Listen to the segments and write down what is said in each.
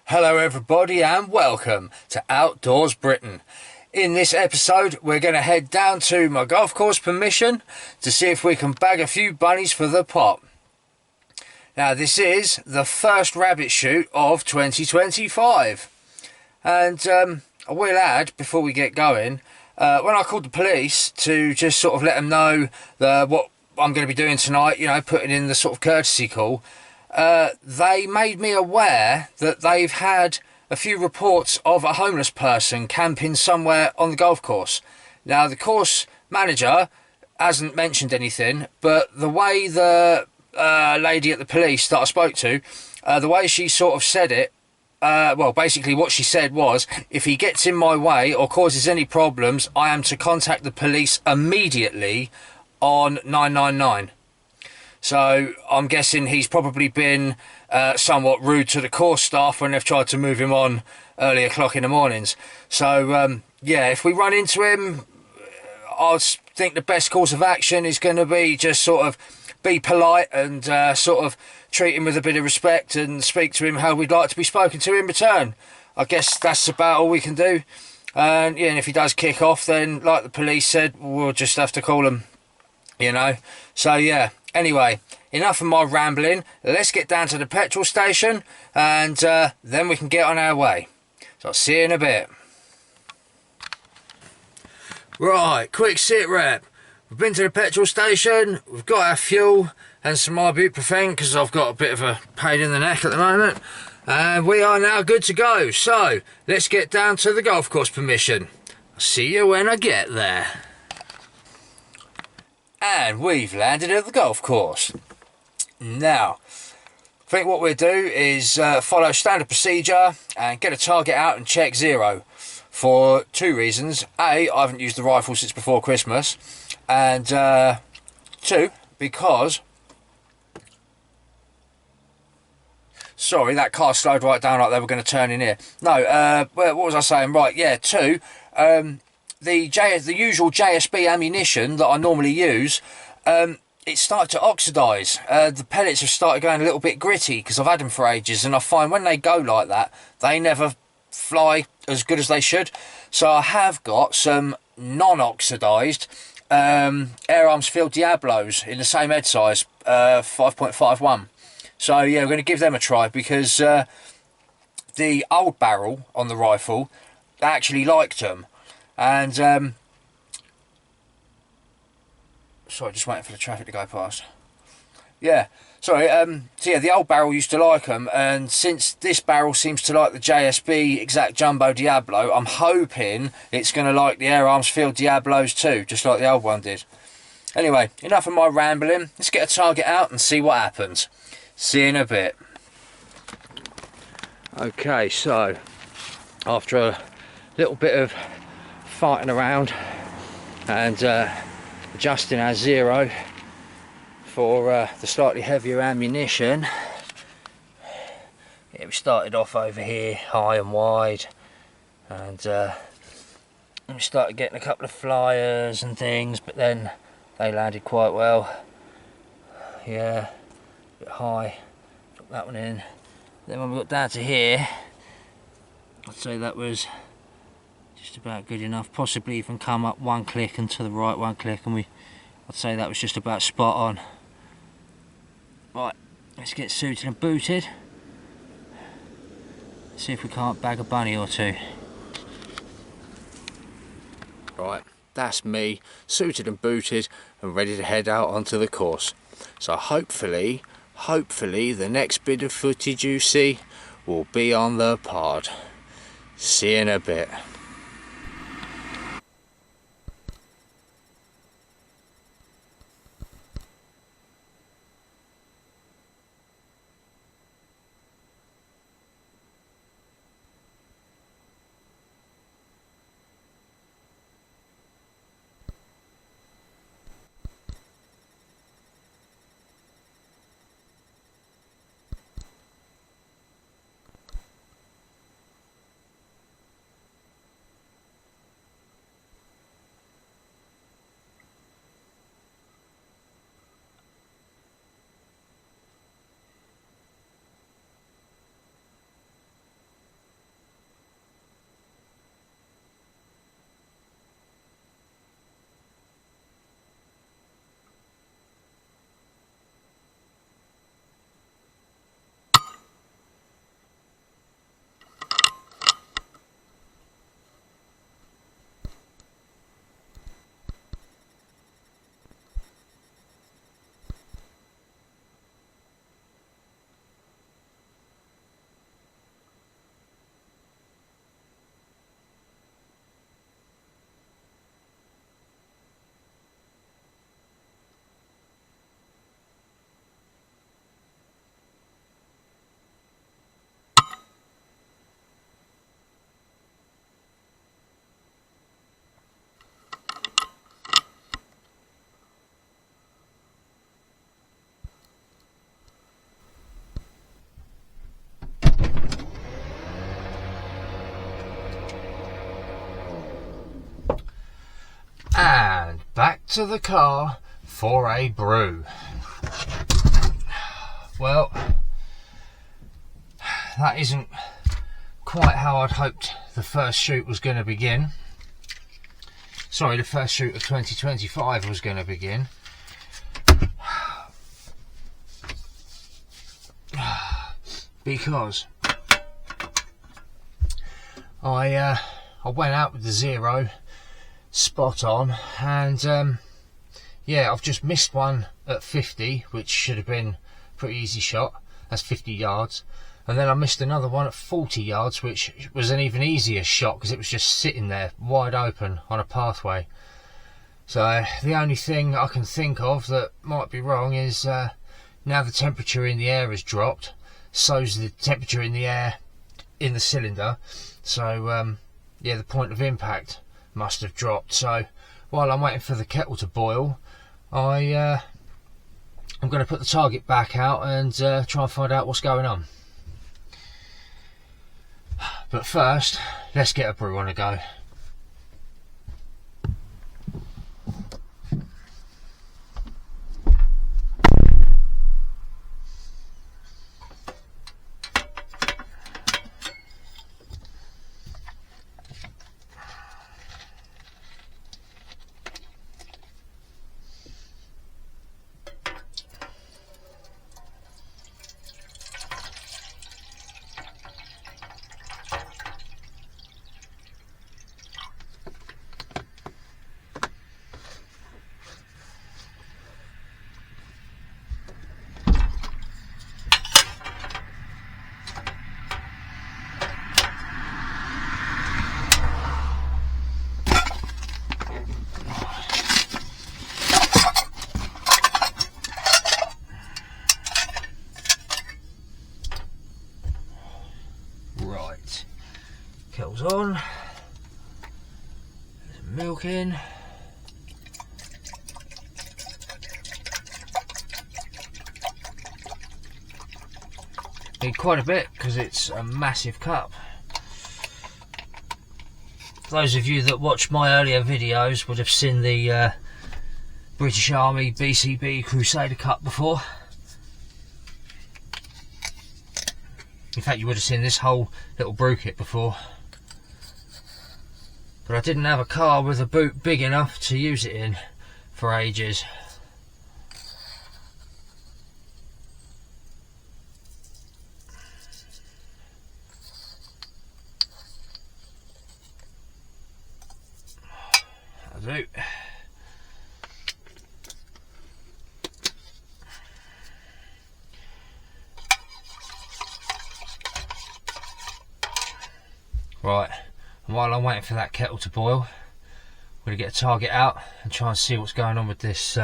Hello everybody and welcome to Outdoors Britain. In this episode we're going to head down to my golf course permission to see if we can bag a few bunnies for the pot. Now this is the first rabbit shoot of 2025 and I will add before we get going, when I called the police to just sort of let them know what I'm going to be doing tonight, you know, putting in the sort of courtesy call, they made me aware that they've had a few reports of a homeless person camping somewhere on the golf course. Now, the course manager hasn't mentioned anything, but the way the lady at the police that I spoke to, the way she sort of said it, well, basically what she said was, if he gets in my way or causes any problems, I am to contact the police immediately on 999. So I'm guessing he's probably been somewhat rude to the course staff when they've tried to move him on early o'clock in the mornings. So yeah, if we run into him, I think the best course of action is going to be just sort of be polite and sort of treat him with a bit of respect and speak to him how we'd like to be spoken to in return. I guess that's about all we can do. And yeah, and if he does kick off, then like the police said, we'll just have to call him, you know. So yeah. Anyway, enough of my rambling. Let's get down to the petrol station and then we can get on our way. So I'll see you in a bit. Right, quick sit rep. We've been to the petrol station, we've got our fuel and some ibuprofen because I've got a bit of a pain in the neck at the moment. And we are now good to go. So let's get down to the golf course permission. I'll see you when I get there. And we've landed at the golf course. Now, I think what we'll do is follow standard procedure and get a target out and check zero for two reasons. A, I haven't used the rifle since before Christmas, and two, because... Sorry, that car slowed right down like they were going to turn in here. No, what was I saying? Right, yeah, two, the usual JSB ammunition that I normally use, it started to oxidise. The pellets have started going a little bit gritty because I've had them for ages, and I find when they go like that, they never fly as good as they should. So I have got some non-oxidised Air Arms Field Diablos in the same head size, 5.51. So yeah, we're going to give them a try because the old barrel on the rifle actually liked them. And sorry, just waiting for the traffic to go past. Yeah, sorry. So yeah, the old barrel used to like them, and since this barrel seems to like the JSB Exact Jumbo Diablo, I'm hoping it's going to like the Air Arms Field Diablos too, just like the old one did. Anyway, enough of my rambling. Let's get a target out and see what happens. See you in a bit. Okay, so after a little bit of fighting around and adjusting our zero for the slightly heavier ammunition, yeah, we started off over here high and wide, and we started getting a couple of flyers and things, but then they landed quite well. Yeah, a bit high, drop that one in. Then when we got down to here, I'd say that was just about good enough, possibly even come up one click and to the right one click, and I'd say that was just about spot on. Right, let's get suited and booted, see if we can't bag a bunny or two. Right, that's me suited and booted and ready to head out onto the course. So hopefully the next bit of footage you see will be on the pod. See you in a bit. to the car for a brew. Well, that isn't quite how I'd hoped the first shoot was going to begin. Sorry, the first shoot of 2025 was going to begin. Because I went out with the 0 spot on, and yeah, I've just missed one at 50, which should have been a pretty easy shot. That's 50 yards. And then I missed another one at 40 yards, which was an even easier shot because it was just sitting there wide open on a pathway. So the only thing I can think of that might be wrong is now the temperature in the air has dropped, so's the temperature in the air in the cylinder. So yeah, the point of impact must have dropped. So while I'm waiting for the kettle to boil, I'm going to put the target back out and try and find out what's going on. But first, let's get a brew on a go. Right, kettle's on, there's some milk in. Need quite a bit because it's a massive cup. Those of you that watched my earlier videos would have seen the British Army BCB Crusader Cup before. In fact, you would have seen this whole little brew kit before. But I didn't have a car with a boot big enough to use it in for ages. That'll do. Right, and while I'm waiting for that kettle to boil, I'm going to get a target out and try and see what's going on with this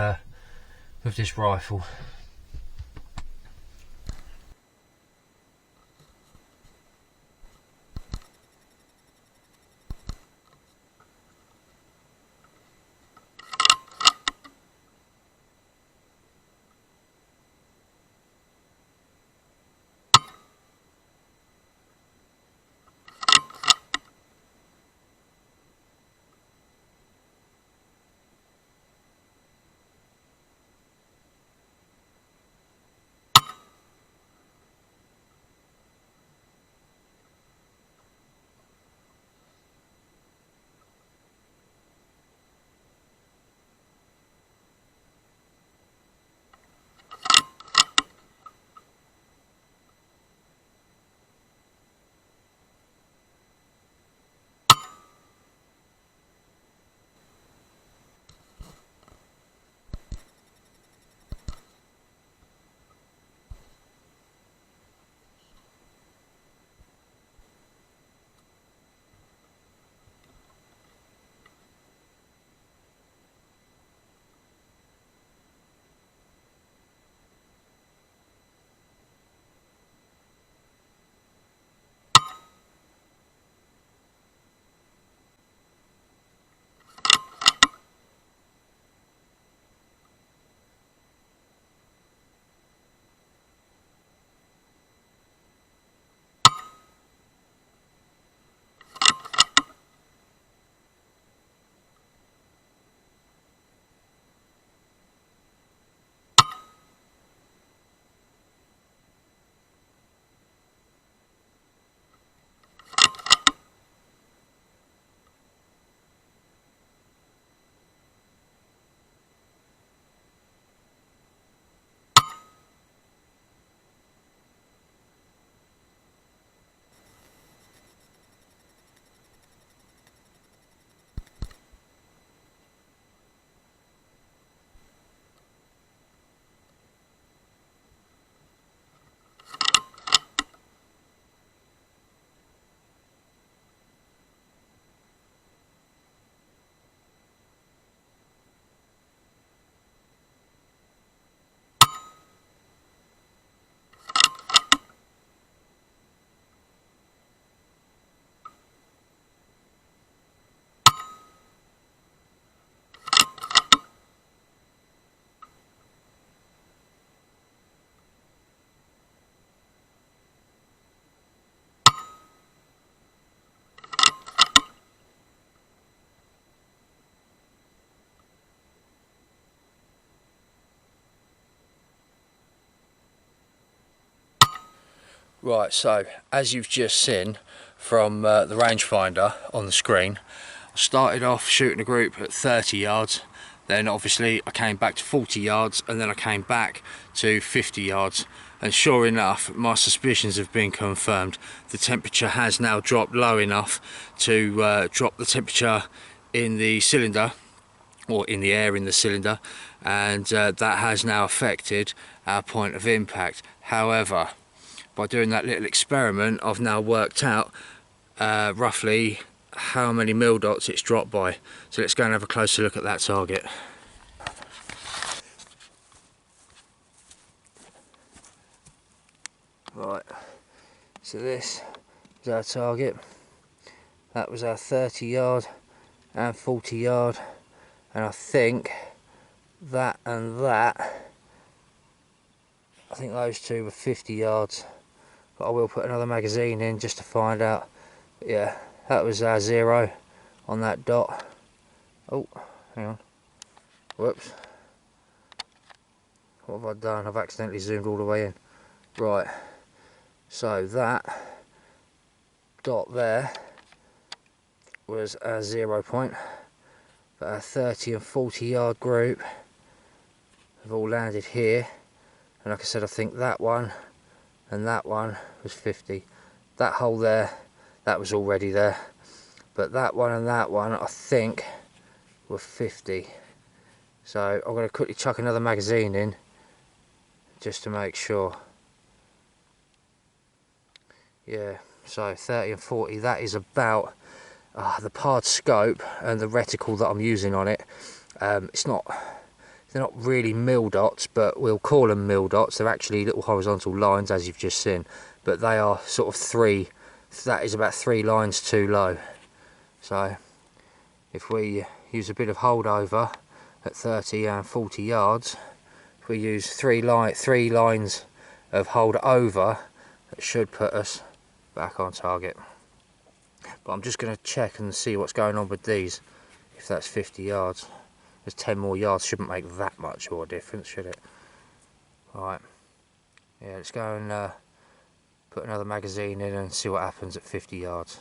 rifle. Right, so as you've just seen from the rangefinder on the screen, I started off shooting a group at 30 yards, then obviously I came back to 40 yards, and then I came back to 50 yards, and sure enough, my suspicions have been confirmed. The temperature has now dropped low enough to drop the temperature in the cylinder, or in the air in the cylinder, and that has now affected our point of impact. However, by doing that little experiment, I've now worked out roughly how many mil dots it's dropped by. So let's go and have a closer look at that target. Right, so this is our target. That was our 30 yard and 40 yard, and I think that and that, I think those two were 50 yards. But I will put another magazine in just to find out. But yeah, that was our 0 on that dot. Oh, hang on. Whoops. What have I done? I've accidentally zoomed all the way in. Right. So that dot there was our 0 point. But our 30 and 40 yard group have all landed here. And like I said, I think that one and that one was 50. That hole there, that was already there, but that one and that one I think were 50. So I'm going to quickly chuck another magazine in just to make sure. Yeah, so 30 and 40, that is about the PARD scope and the reticle that I'm using on it. They're not really mil dots, but we'll call them mil dots. They're actually little horizontal lines, as you've just seen, but they are sort of 3, that is about 3 lines too low. So if we use a bit of holdover at 30 and 40 yards, if we use 3 lines of holdover, that should put us back on target. But I'm just going to check and see what's going on with these, if that's 50 yards. There's 10 more yards, shouldn't make that much of a difference, should it? Alright, yeah, let's go and put another magazine in and see what happens at 50 yards.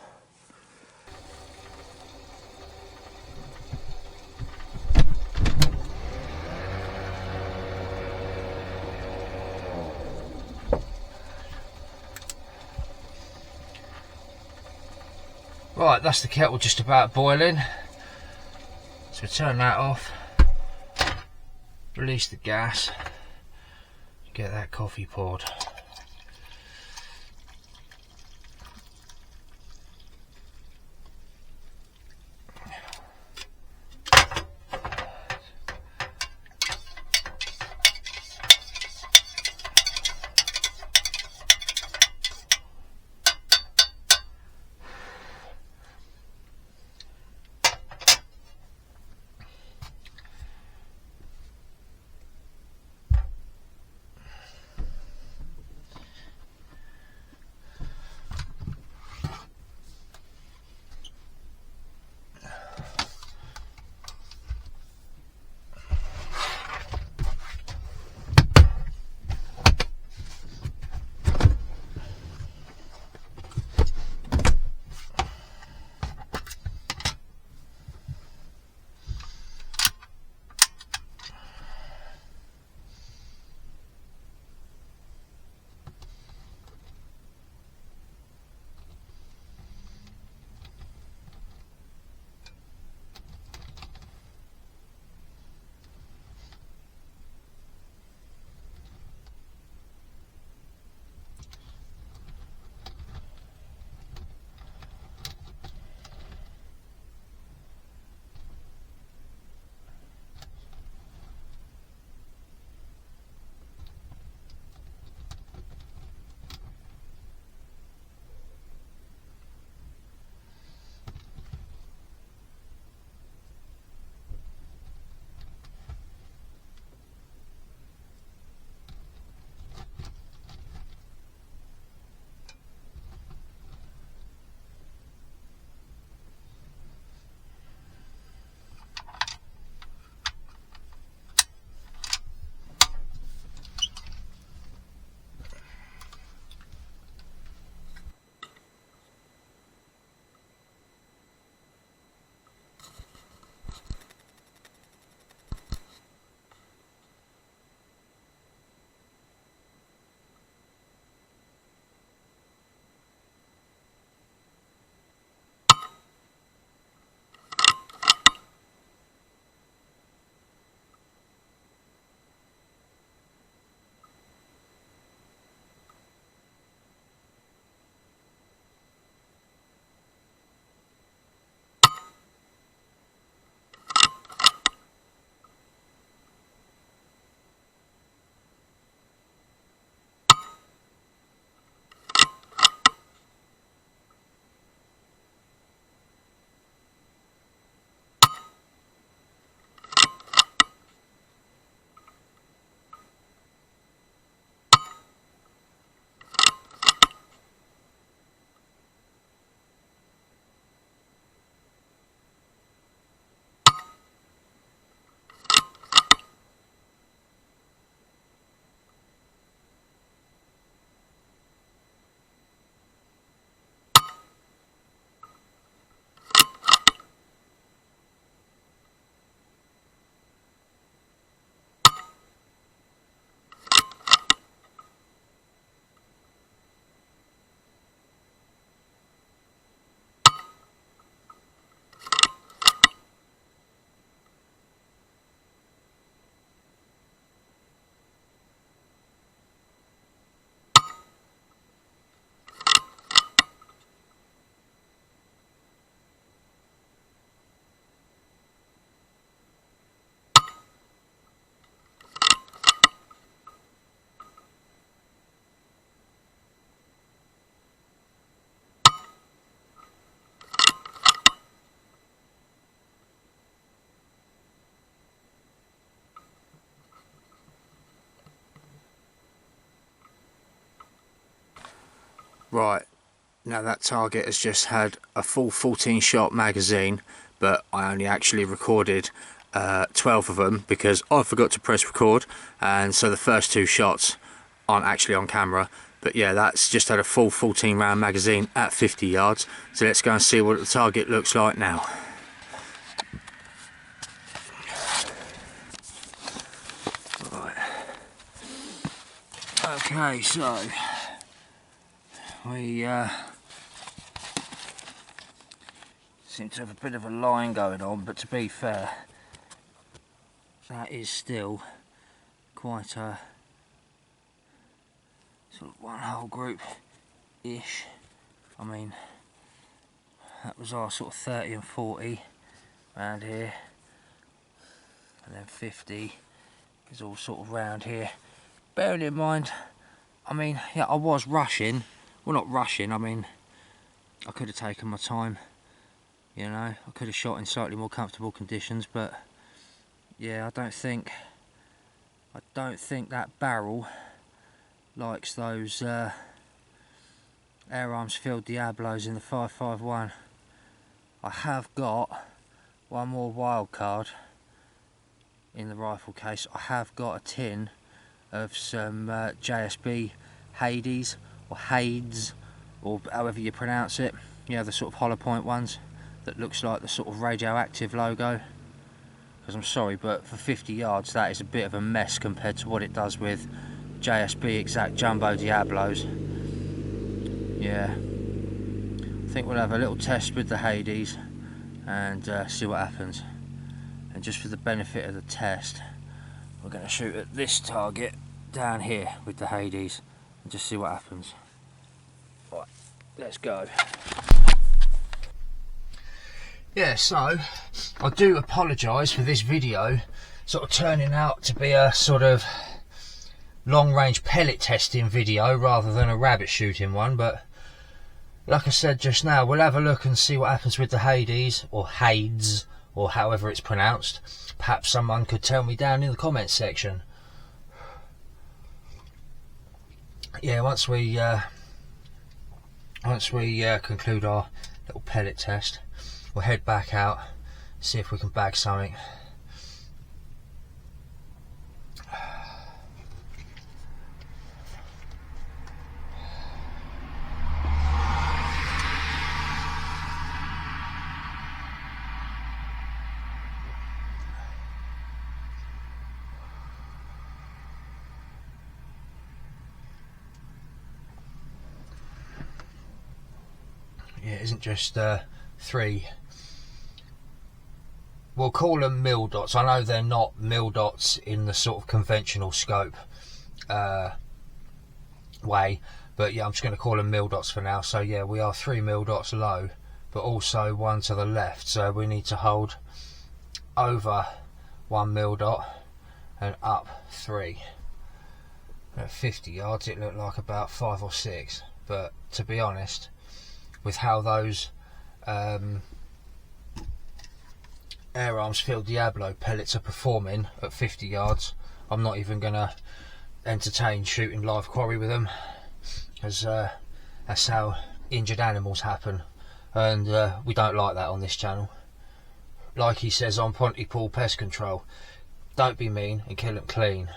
Right, that's the kettle just about boiling. So turn that off, release the gas, get that coffee poured. Right, now that target has just had a full 14 shot magazine, but I only actually recorded 12 of them because I forgot to press record, and so the first 2 shots aren't actually on camera. But yeah, that's just had a full 14 round magazine at 50 yards. So let's go and see what the target looks like now. Right. Okay, so we seem to have a bit of a line going on, but to be fair, that is still quite a sort of one whole group-ish. I mean, that was our sort of 30 and 40 around here, and then 50 is all sort of round here. Bearing in mind, I mean, yeah, I was rushing. Well, not rushing, I mean, I could have taken my time, you know. I could have shot in slightly more comfortable conditions, but yeah, I don't think that barrel likes those Air Arms Field Diablos in the 5.51. I have got one more wild card in the rifle case. I have got a tin of some JSB Hades, or Hades, or however you pronounce it. You know, the sort of hollow point ones that looks like the sort of radioactive logo. Because I'm sorry, but for 50 yards that is a bit of a mess compared to what it does with JSB exact jumbo Diablos. Yeah, I think we'll have a little test with the Hades and see what happens. And just for the benefit of the test, we're going to shoot at this target down here with the Hades and just see what happens. Right, let's go. Yeah, so I do apologise for this video sort of turning out to be a sort of long range pellet testing video rather than a rabbit shooting one, but like I said just now, we'll have a look and see what happens with the Hades, or Hades, or however it's pronounced. Perhaps someone could tell me down in the comments section. Yeah, once we conclude our little pellet test, we'll head back out, see if we can bag something. Yeah, it isn't just 3. We'll call them mil dots. I know they're not mil dots in the sort of conventional scope way, but yeah, I'm just going to call them mil dots for now. So yeah, we are 3 mil dots low, but also 1 to the left. So we need to hold over 1 mil dot and up 3. At 50 yards, it looked like about 5 or 6. But to be honest, with how those Air Arms Field Diablo pellets are performing at 50 yards, I'm not even going to entertain shooting live quarry with them, as that's how injured animals happen, and we don't like that on this channel. Like he says on Pontypool Pest Control, don't be mean and kill them clean,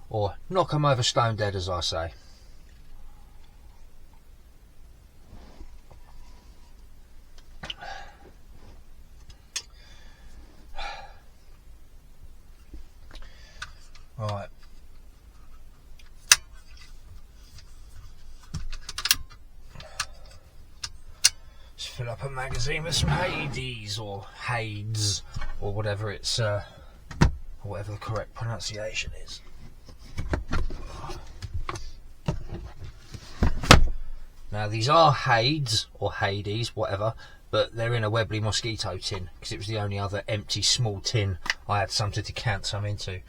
or knock them over stone dead, as I say. Right. Let's fill up a magazine with some Hades, or Hades, or whatever it's whatever the correct pronunciation is. Now these are Hades, or Hades, whatever, but they're in a Webley Mosquito tin, because it was the only other empty small tin I had some to decant some into.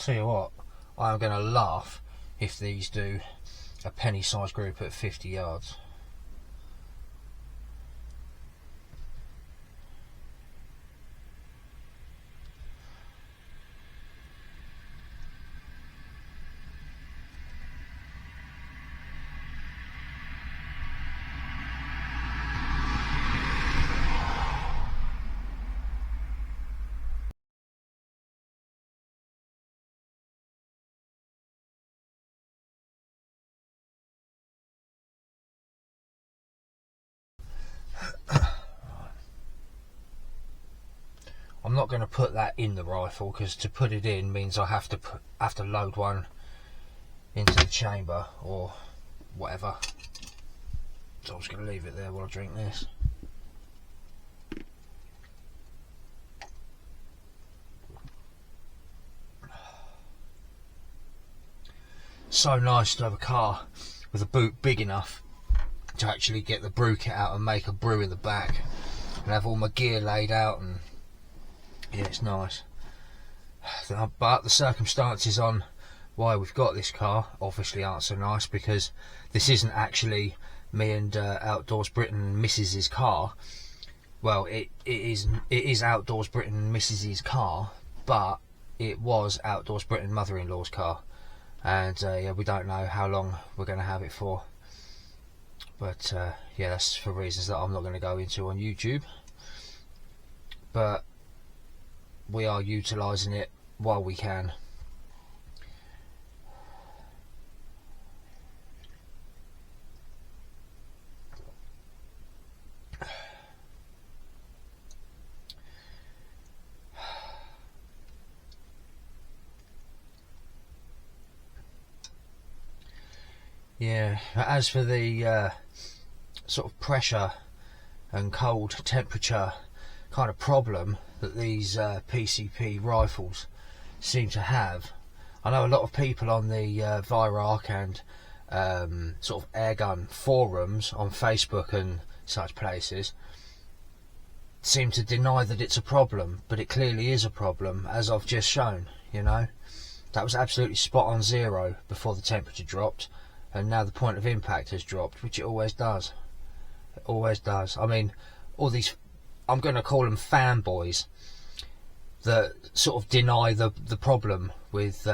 tell you what, I'm going to laugh if these do a penny size group at 50 yards. I'm not going to put that in the rifle, because to put it in means I have to load one into the chamber or whatever. So I'm just going to leave it there while I drink this. So nice to have a car with a boot big enough to actually get the brew kit out and make a brew in the back, and have all my gear laid out, and yeah, it's nice. But the circumstances on why we've got this car obviously aren't so nice, because this isn't actually me and Outdoors Britain and Mrs.'s car. Well, it is Outdoors Britain and Mrs.'s car, but it was Outdoors Britain mother-in-law's car, and yeah, we don't know how long we're going to have it for. But yeah, that's for reasons that I'm not going to go into on YouTube. But we are utilising it while we can. Yeah, as for the sort of pressure and cold temperature kind of problem that these PCP rifles seem to have, I know a lot of people on the Weihrauch and sort of airgun forums on Facebook and such places seem to deny that it's a problem, but it clearly is a problem, as I've just shown. You know, that was absolutely spot on zero before the temperature dropped, and now the point of impact has dropped, which it always does. It always does. I mean, all these, I'm going to call them fanboys, that sort of deny the problem with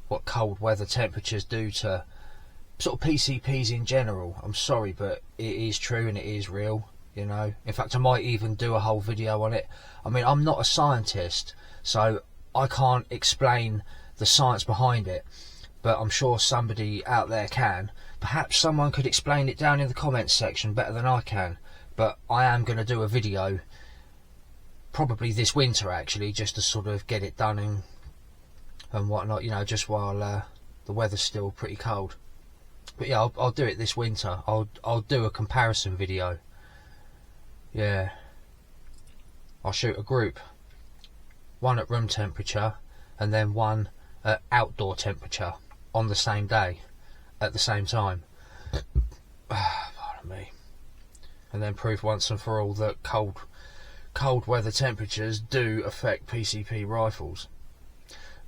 what cold weather temperatures do to sort of PCPs in general. I'm sorry, but it is true and it is real, you know. In fact, I might even do a whole video on it. I mean, I'm not a scientist, so I can't explain the science behind it, but I'm sure somebody out there can. Perhaps someone could explain it down in the comments section better than I can. But I am going to do a video, probably this winter actually, just to sort of get it done and whatnot, you know, just while the weather's still pretty cold. But yeah, I'll do it this winter. I'll do a comparison video. Yeah, I'll shoot a group, one at room temperature and then one at outdoor temperature on the same day at the same time. Pardon me. And then prove once and for all that cold weather temperatures do affect PCP rifles.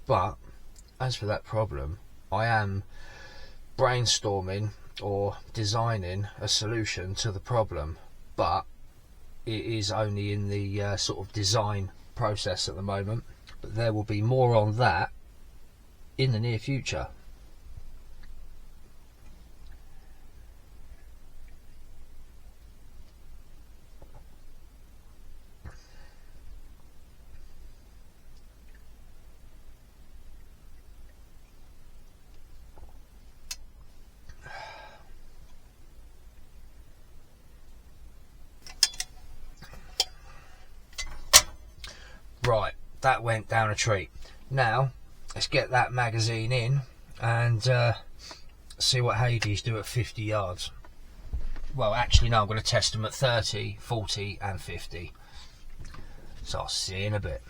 But as for that problem, I am brainstorming or designing a solution to the problem, but it is only in the sort of design process at the moment. But there will be more on that in the near future. Right, that went down a treat. Now let's get that magazine in and see what Hades do at 50 yards. Well, actually no, I'm going to test them at 30, 40 and 50. So I'll see you in a bit.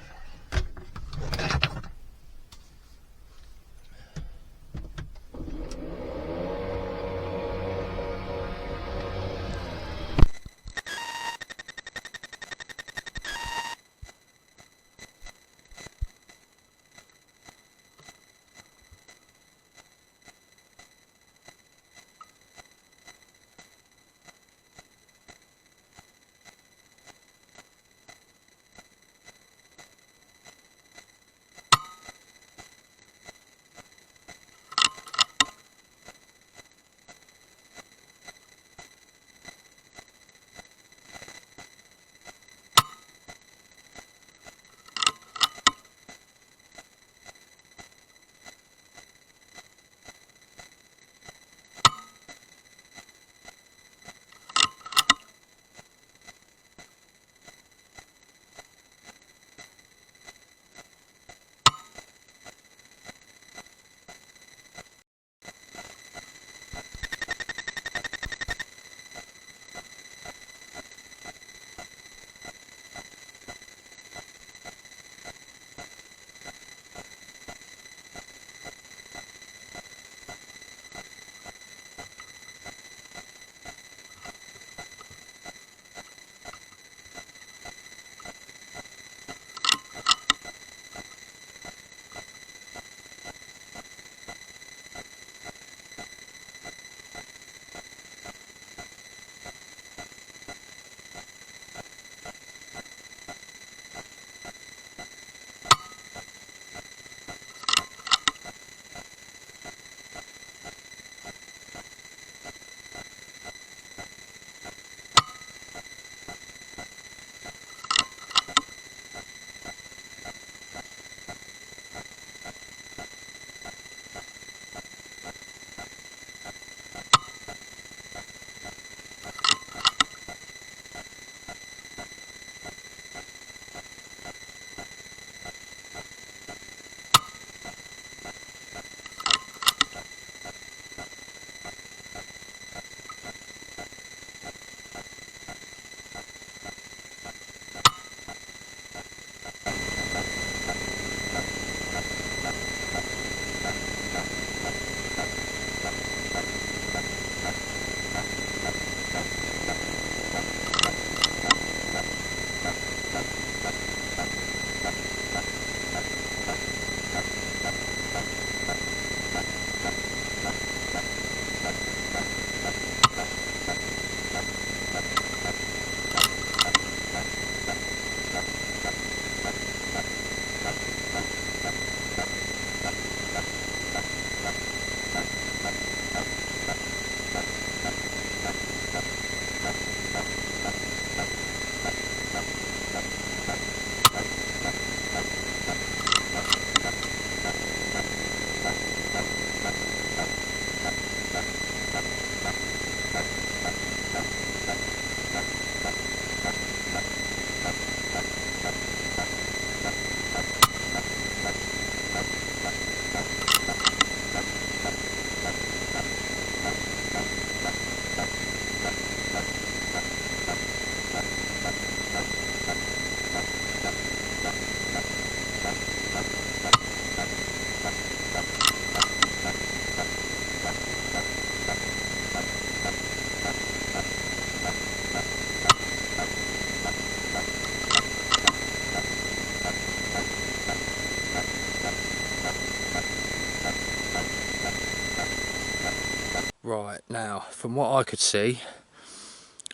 Right, now from what I could see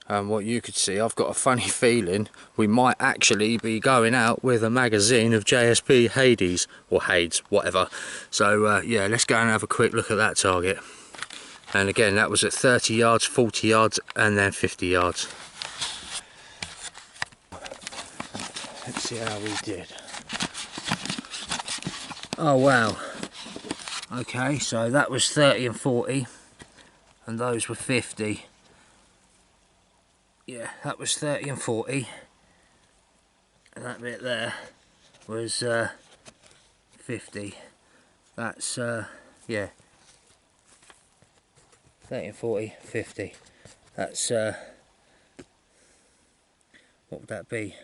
and what you could see, I've got a funny feeling we might actually be going out with a magazine of JSB Hades, or Hades, whatever. So yeah, let's go and have a quick look at that target. And again, that was at 30 yards, 40 yards and then 50 yards. Let's see how we did. Oh wow. Okay, so that was 30 and 40 and those were 50. Yeah, that was 30 and 40 and that bit there was 50. That's yeah, 30 and 40, 50. That's what would that be?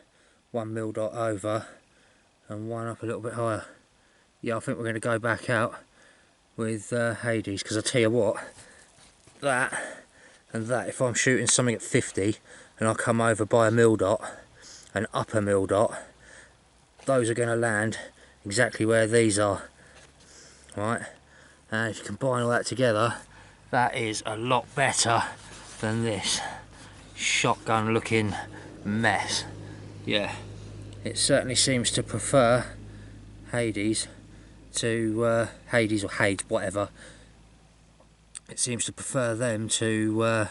1 mil dot over and one up a little bit higher. Yeah, I think we're going to go back out with Hades, because I tell you what, that and that, if I'm shooting something at 50 and I come over by a mil dot, an upper mil dot, those are going to land exactly where these are. Right, and if you combine all that together, that is a lot better than this shotgun looking mess. Yeah, it certainly seems to prefer Hades to Hades or Hades, whatever. It seems to prefer them to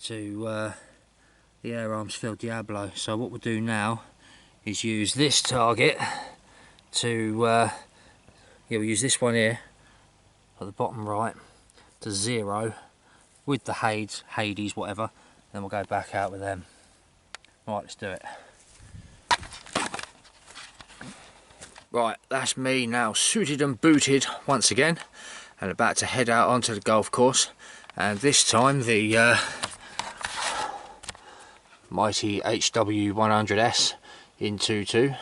the Air Arms Field Diablo. So what we'll do now is use this target to yeah, we'll use this one here at the bottom right to zero with the Hades, whatever. Then we'll go back out with them. Right, let's do it. Right, that's me now suited and booted once again and about to head out onto the golf course, and this time the mighty HW100S in 2.2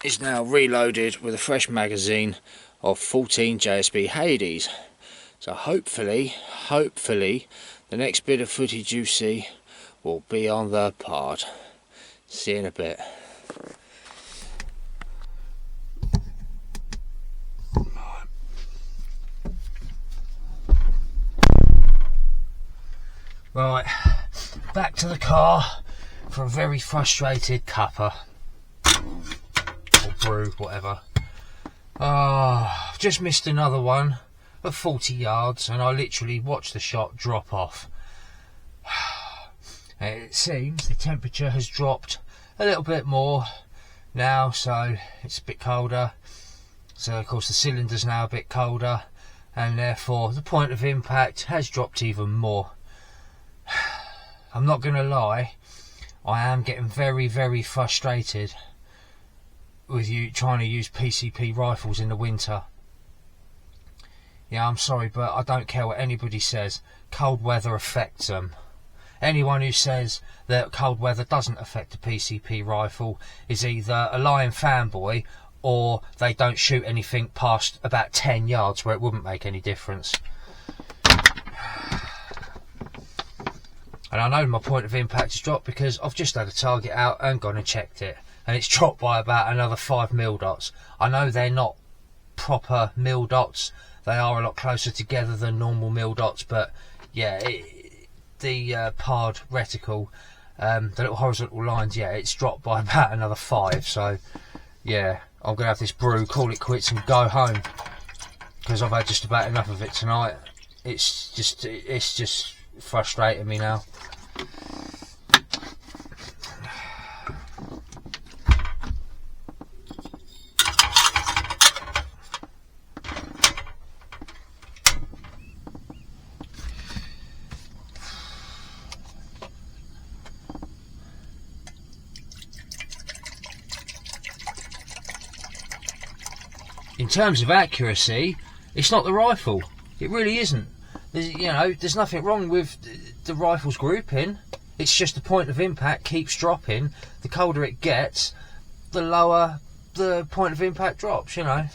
is now reloaded with a fresh magazine of 14 JSB Hades. So hopefully the next bit of footage you see will be on the pod. See you in a bit. Right, back to the car for a very frustrated cuppa or brew, whatever. I've just missed another one at 40 yards and I literally watched the shot drop off. It seems the temperature has dropped a little bit more now, so it's a bit colder. So of course the cylinder's now a bit colder, and therefore the point of impact has dropped even more. I'm not going to lie, I am getting very frustrated with you trying to use PCP rifles in the winter. Yeah, I'm sorry, but I don't care what anybody says, cold weather affects them. Anyone who says that cold weather doesn't affect a PCP rifle is either a lying fanboy or they don't shoot anything past about 10 yards where it wouldn't make any difference. And I know my point of impact has dropped because I've just had a target out and gone and checked it, and it's dropped by about another 5 mil dots. I know they're not proper mil dots, they are a lot closer together than normal mil dots, but yeah, the PARD reticle, the little horizontal lines, yeah, it's dropped by about another 5. So yeah, I'm gonna have this brew, call it quits and go home, because I've had just about enough of it tonight. It's just frustrating me now. In terms of accuracy, it's not the rifle. It really isn't. There's nothing wrong with the rifle's grouping. It's just the point of impact keeps dropping. The colder it gets, the lower the point of impact drops, you know.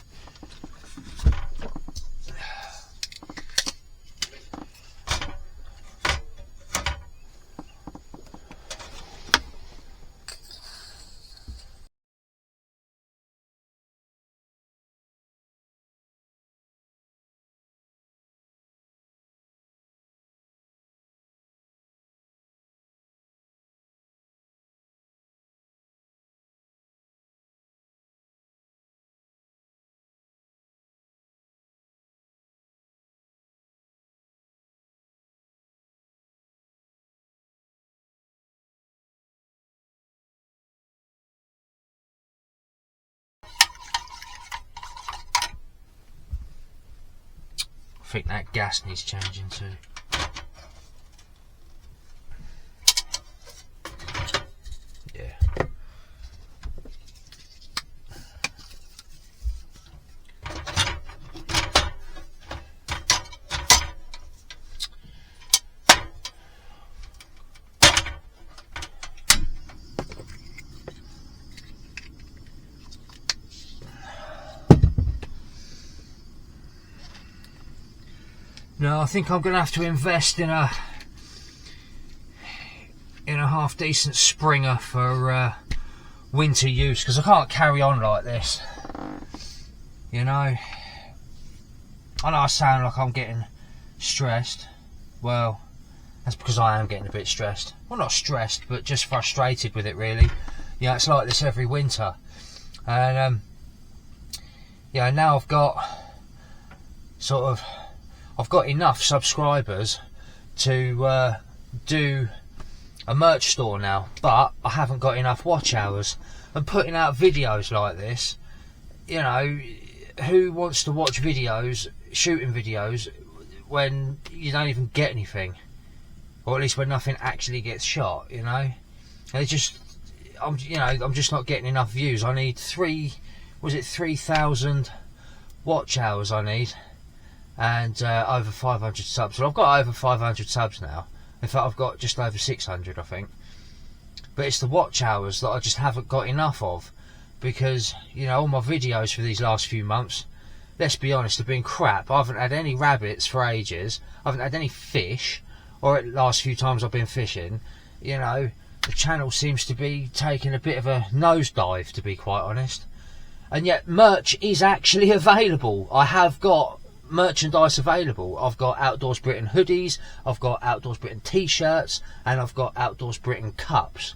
think that gas needs changing too. Yeah. No, I think I'm going to have to invest in a half decent Springer for winter use, because I can't carry on like this. You know, I know I sound like I'm getting stressed. Well, that's because I am getting a bit stressed. Well, not stressed, but just frustrated with it, really. Yeah, it's like this every winter. And yeah, now I've got enough subscribers to do a merch store now, but I haven't got enough watch hours. And putting out videos like this, you know, who wants to watch videos, shooting videos, when you don't even get anything, or at least when nothing actually gets shot? You know, I'm just not getting enough views. I need 3,000 watch hours. I need. And over 500 subs. Well, I've got over 500 subs now. In fact, I've got just over 600, I think. But it's the watch hours that I just haven't got enough of, because, you know, all my videos for these last few months, let's be honest, have been crap. I haven't had any rabbits for ages. I haven't had any fish, or the last few times I've been fishing. You know, the channel seems to be taking a bit of a nosedive, to be quite honest. And yet, merch is actually available. I have got merchandise available. I've got Outdoors Britain hoodies, I've got Outdoors Britain t-shirts, and I've got Outdoors Britain cups.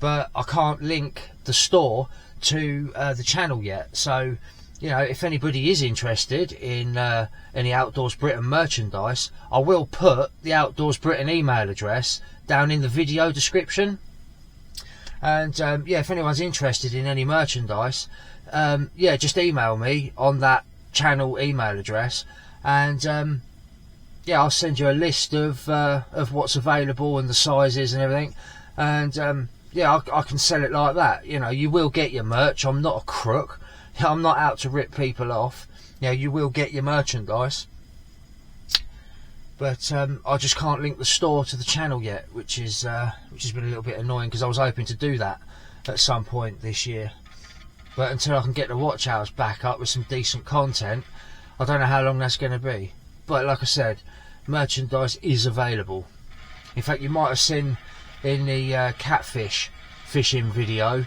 But I can't link the store to the channel yet. So, you know, if anybody is interested in any Outdoors Britain merchandise, I will put the Outdoors Britain email address down in the video description. And yeah, if anyone's interested in any merchandise, yeah, just email me on that channel email address, and yeah, I'll send you a list of what's available and the sizes and everything. And yeah, I can sell it like that. You know, you will get your merch. I'm not a crook. I'm not out to rip people off. You know, you will get your merchandise. But I just can't link the store to the channel yet, which has been a little bit annoying, because I was hoping to do that at some point this year. But until I can get the watch hours back up with some decent content, I don't know how long that's going to be. But like I said, merchandise is available. In fact, you might have seen in the catfish fishing video,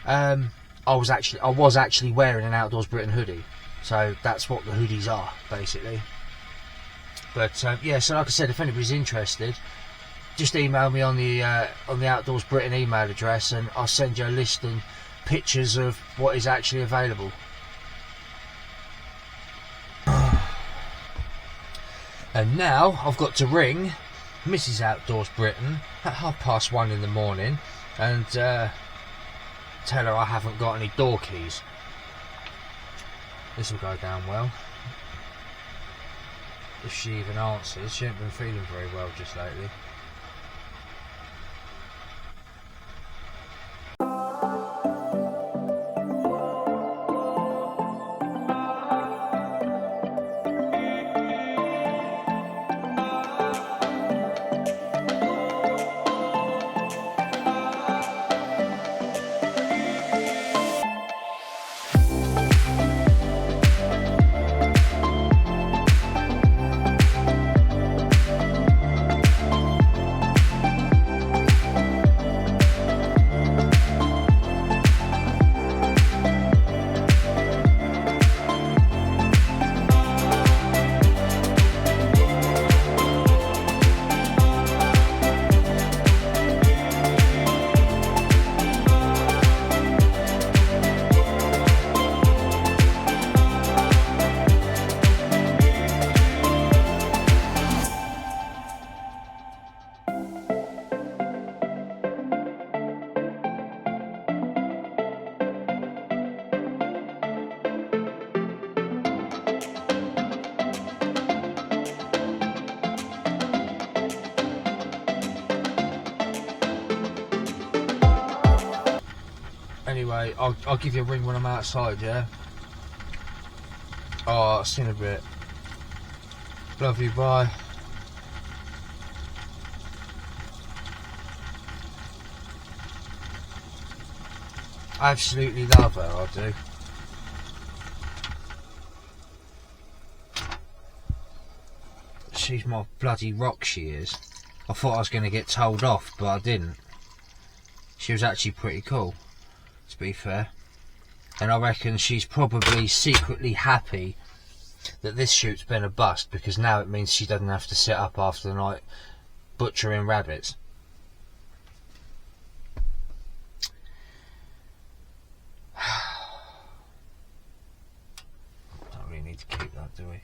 I was actually wearing an Outdoors Britain hoodie. So that's what the hoodies are, basically. But yeah, so like I said, if anybody's interested, just email me on the Outdoors Britain email address, and I'll send you a list and pictures of what is actually available. And now I've got to ring Mrs. Outdoors Britain at 1:30 in the morning and tell her I haven't got any door keys. This will go down well, if she even answers. She hasn't been feeling very well just lately. Anyway, I'll give you a ring when I'm outside, yeah? Oh, I'll see you in a bit. Love you, bye. I absolutely love her, I do. She's my bloody rock, she is. I thought I was going to get told off, but I didn't. She was actually pretty cool, to be fair. And I reckon she's probably secretly happy that this shoot's been a bust, because now it means she doesn't have to sit up after the night butchering rabbits. Don't really need to keep that, do we?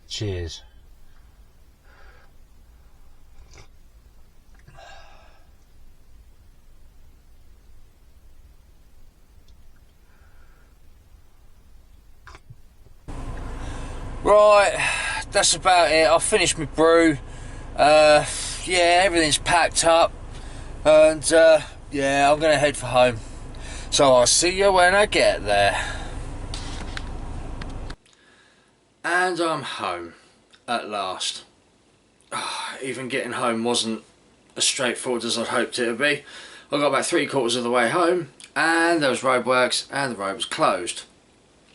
Cheers. Right, that's about it. I've finished my brew. Yeah, everything's packed up, and yeah, I'm gonna head for home. So I'll see you when I get there. And I'm home at last. Even getting home wasn't as straightforward as I'd hoped it would be. I got about 3/4 of the way home, and there was roadworks, and the road was closed.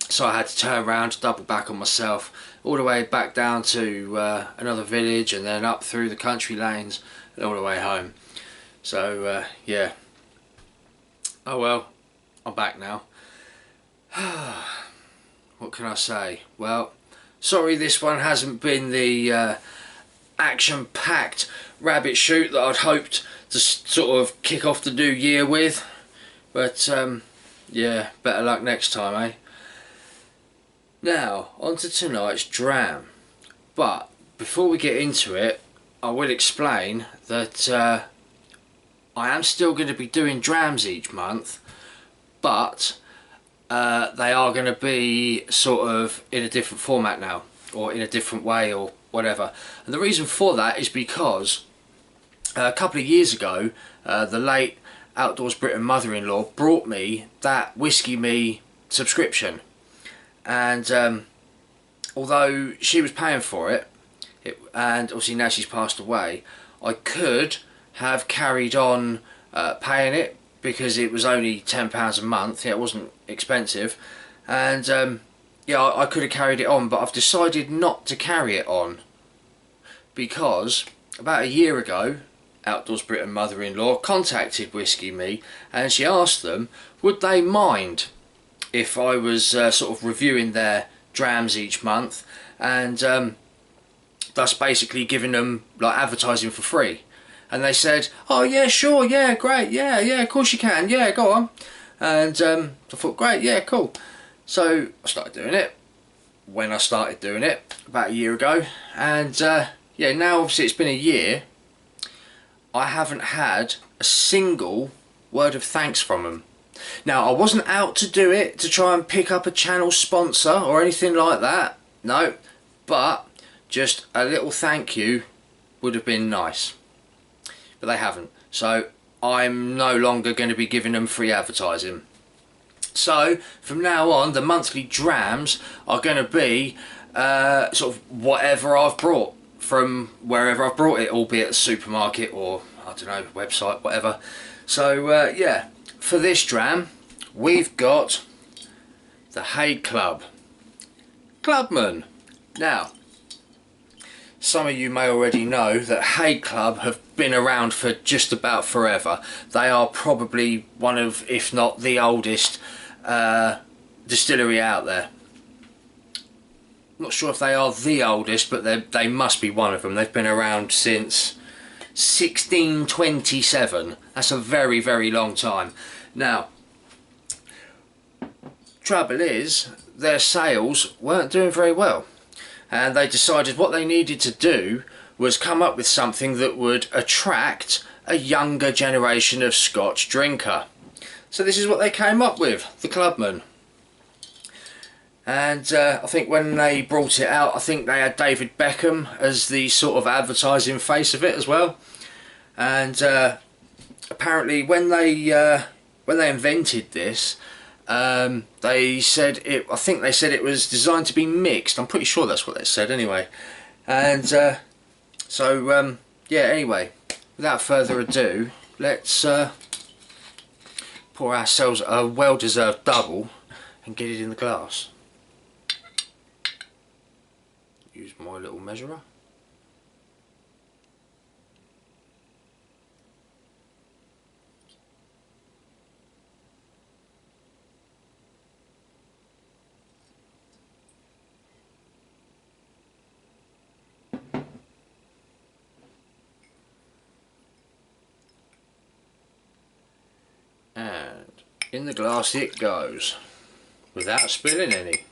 So I had to turn around, double back on myself, all the way back down to another village, and then up through the country lanes, and all the way home. So yeah. Oh well, I'm back now. What can I say? Well, sorry this one hasn't been the action-packed rabbit shoot that I'd hoped to sort of kick off the new year with. But yeah, better luck next time, eh? Now, on to tonight's dram. But before we get into it, I will explain that I am still going to be doing drams each month, but they are going to be sort of in a different format now, or in a different way, or whatever. And the reason for that is because a couple of years ago, the late Outdoors Britain mother-in-law brought me that Whiskey Me subscription. And although she was paying for it, and obviously now she's passed away, I could have carried on paying it, because it was only £10 a month. Yeah, it wasn't expensive, and yeah, I could have carried it on, but I've decided not to carry it on, because about a year ago, Outdoors Britain mother-in-law contacted Whiskey Me, and she asked them would they mind if I was sort of reviewing their drams each month, and thus basically giving them like advertising for free. And they said, oh yeah, sure, yeah, great, yeah, of course you can, yeah, go on. And I thought, great, yeah, cool. So I started doing it when I started doing it about a year ago, and yeah, now obviously it's been a year. I haven't had a single word of thanks from them. Now, I wasn't out to do it to try and pick up a channel sponsor or anything like that, no, but just a little thank you would have been nice. But they haven't, so I'm no longer going to be giving them free advertising. So from now on, the monthly drams are going to be sort of whatever I've brought from wherever I've brought it, albeit a supermarket or I don't know, website, whatever. So yeah, for this dram we've got the Hades Club. Clubman. Now, some of you may already know that Hades Club have been around for just about forever. They are probably one of, if not the oldest distillery out there. Not sure if they are the oldest, but they must be one of them. They've been around since 1627. That's a very, very long time. Now, trouble is, their sales weren't doing very well, and they decided what they needed to do was come up with something that would attract a younger generation of Scotch drinker. So this is what they came up with, the Clubman. And I think when they brought it out, I think they had David Beckham as the sort of advertising face of it as well. And apparently when they invented this, they said it. I think they said it was designed to be mixed. I'm pretty sure that's what they said anyway. And yeah. Anyway, without further ado, let's pour ourselves a well-deserved double and get it in the glass. Use my little measurer. And in the glass it goes, without spilling any.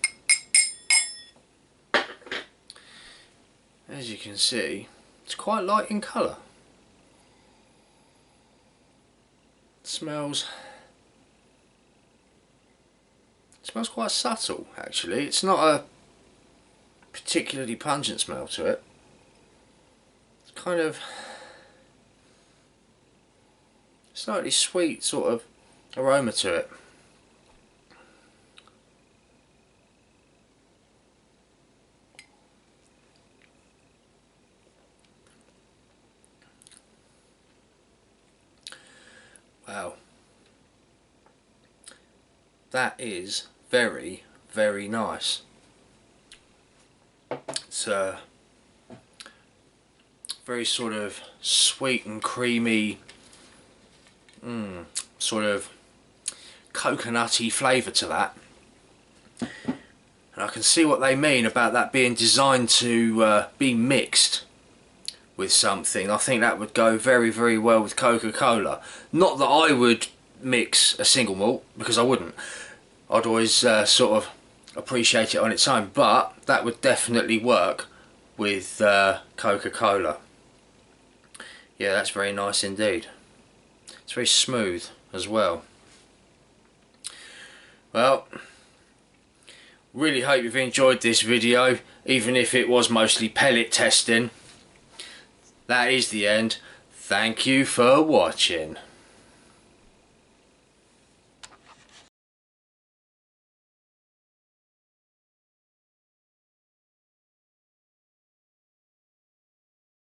As you can see, it's quite light in colour. It smells quite subtle actually. It's not a particularly pungent smell to it. It's kind of slightly sweet sort of aroma to it. Wow, that is very, very nice. It's very sort of sweet and creamy, sort of coconutty flavour to that. And I can see what they mean about that being designed to be mixed with something. I think that would go very, very well with Coca-Cola. Not that I would mix a single malt, because I wouldn't. I'd always sort of appreciate it on its own, but that would definitely work with Coca-Cola. Yeah, that's very nice indeed. It's very smooth as well. Well, really hope you've enjoyed this video, even if it was mostly pellet testing. That is the end. Thank you for watching.